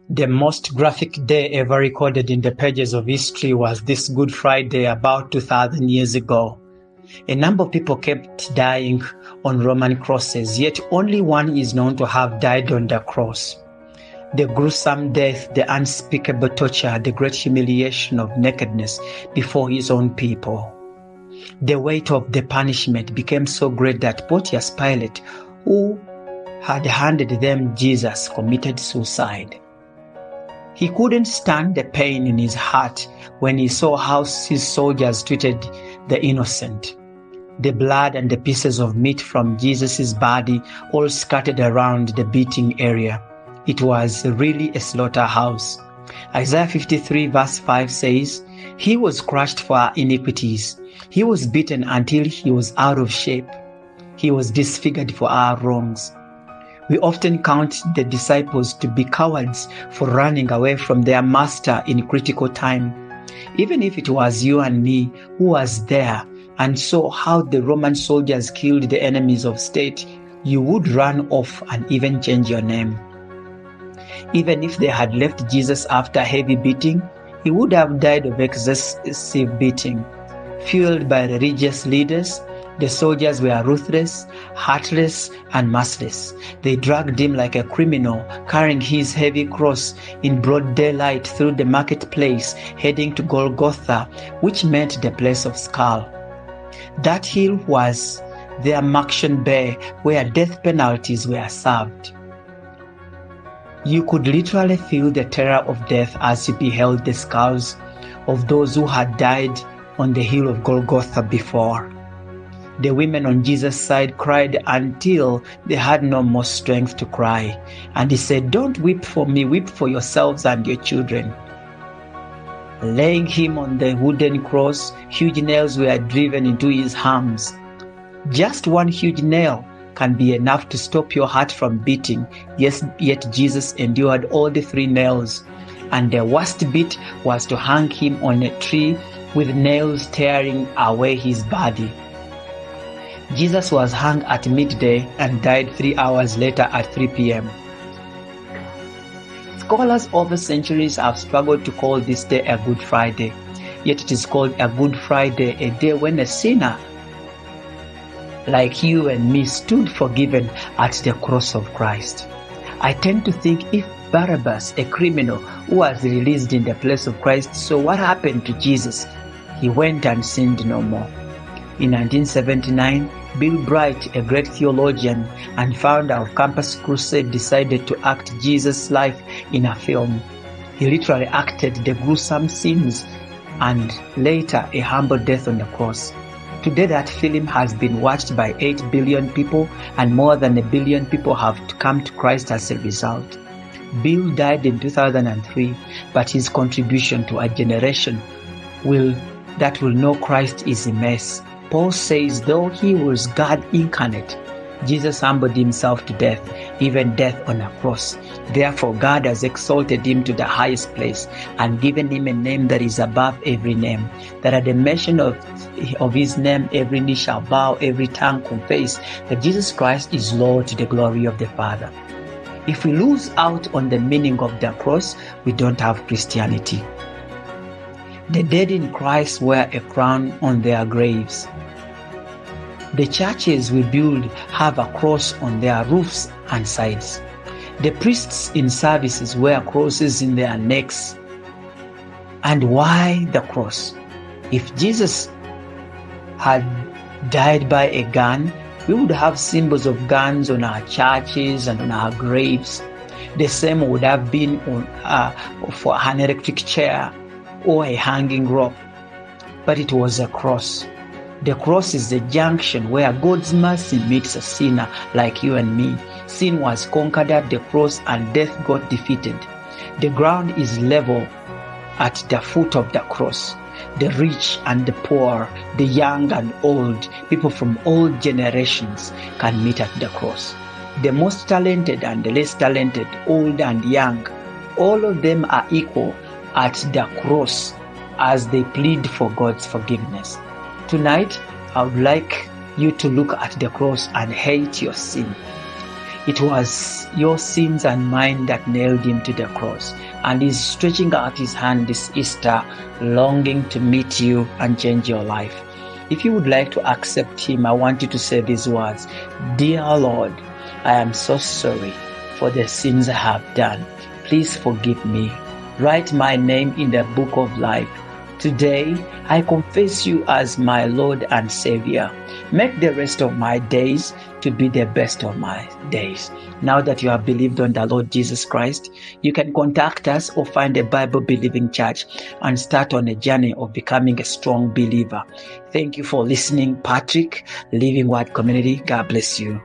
The most graphic day ever recorded in the pages of history was this Good Friday about 2,000 years ago. A number of people kept dying on Roman crosses, yet only one is known to have died on the cross. The gruesome death, the unspeakable torture, the great humiliation of nakedness before his own people. The weight of the punishment became so great that Pontius Pilate, who had handed them Jesus, committed suicide. He couldn't stand the pain in his heart when he saw how his soldiers treated the innocent. The blood and the pieces of meat from Jesus' body all scattered around the beating area. It was really a slaughterhouse. Isaiah 53 verse 5 says, "He was crushed for our iniquities. He was beaten until he was out of shape. He was disfigured for our wrongs." We often count the disciples to be cowards for running away from their master in critical time. Even if it was you and me who was there and saw how the Roman soldiers killed the enemies of state, you would run off and even change your name. Even if they had left Jesus after heavy beating, he would have died of excessive beating. Fueled by religious leaders, the soldiers were ruthless, heartless, and merciless. They dragged him like a criminal, carrying his heavy cross in broad daylight through the marketplace, heading to Golgotha, which meant the place of skull. That hill was their Maction Bay, where death penalties were served. You could literally feel the terror of death as you beheld the skulls of those who had died on the hill of Golgotha before. The women on Jesus' side cried until they had no more strength to cry. And he said, "Don't weep for me, weep for yourselves and your children." Laying him on the wooden cross, huge nails were driven into his arms. Just one huge nail can be enough to stop your heart from beating. Yes, yet Jesus endured all the 3 nails. And the worst bit was to hang him on a tree with nails tearing away his body. Jesus was hung at midday and died 3 hours later at 3 p.m. Scholars over centuries have struggled to call this day a Good Friday, yet it is called a Good Friday, a day when a sinner like you and me stood forgiven at the cross of Christ. I tend to think if Barabbas, a criminal who was released in the place of Christ, so what happened to Jesus? He went and sinned no more. In 1979, Bill Bright, a great theologian and founder of Campus Crusade, decided to act Jesus' life in a film. He literally acted the gruesome scenes and later a humble death on the cross. Today that film has been watched by 8 billion people and more than 1 billion people have come to Christ as a result. Bill died in 2003, but his contribution to a generation that will know Christ is immense. Paul says, though he was God incarnate, Jesus humbled himself to death, even death on a cross. Therefore, God has exalted him to the highest place and given him a name that is above every name, that at the mention of his name, every knee shall bow, every tongue confess that Jesus Christ is Lord, to the glory of the Father. If we lose out on the meaning of the cross, we don't have Christianity. The dead in Christ wear a crown on their graves. The churches we build have a cross on their roofs and sides. The priests in services wear crosses in their necks. And why the cross? If Jesus had died by a gun, we would have symbols of guns on our churches and on our graves. The same would have been for an electric chair or a hanging rope. But it was a cross. The cross is the junction where God's mercy meets a sinner like you and me. Sin was conquered at the cross and death got defeated. The ground is level at the foot of the cross. The rich and the poor, the young and old, people from all generations can meet at the cross. The most talented and the less talented, old and young, all of them are equal at the cross as they plead for God's forgiveness. Tonight, I would like you to look at the cross and hate your sin. It was your sins and mine that nailed him to the cross. And he's stretching out his hand this Easter, longing to meet you and change your life. If you would like to accept him, I want you to say these words. Dear Lord, I am so sorry for the sins I have done. Please forgive me. Write my name in the book of life. Today, I confess you as my Lord and Savior. Make the rest of my days to be the best of my days. Now that you have believed on the Lord Jesus Christ, you can contact us or find a Bible-believing church and start on a journey of becoming a strong believer. Thank you for listening, Patrick, Living Word Community. God bless you.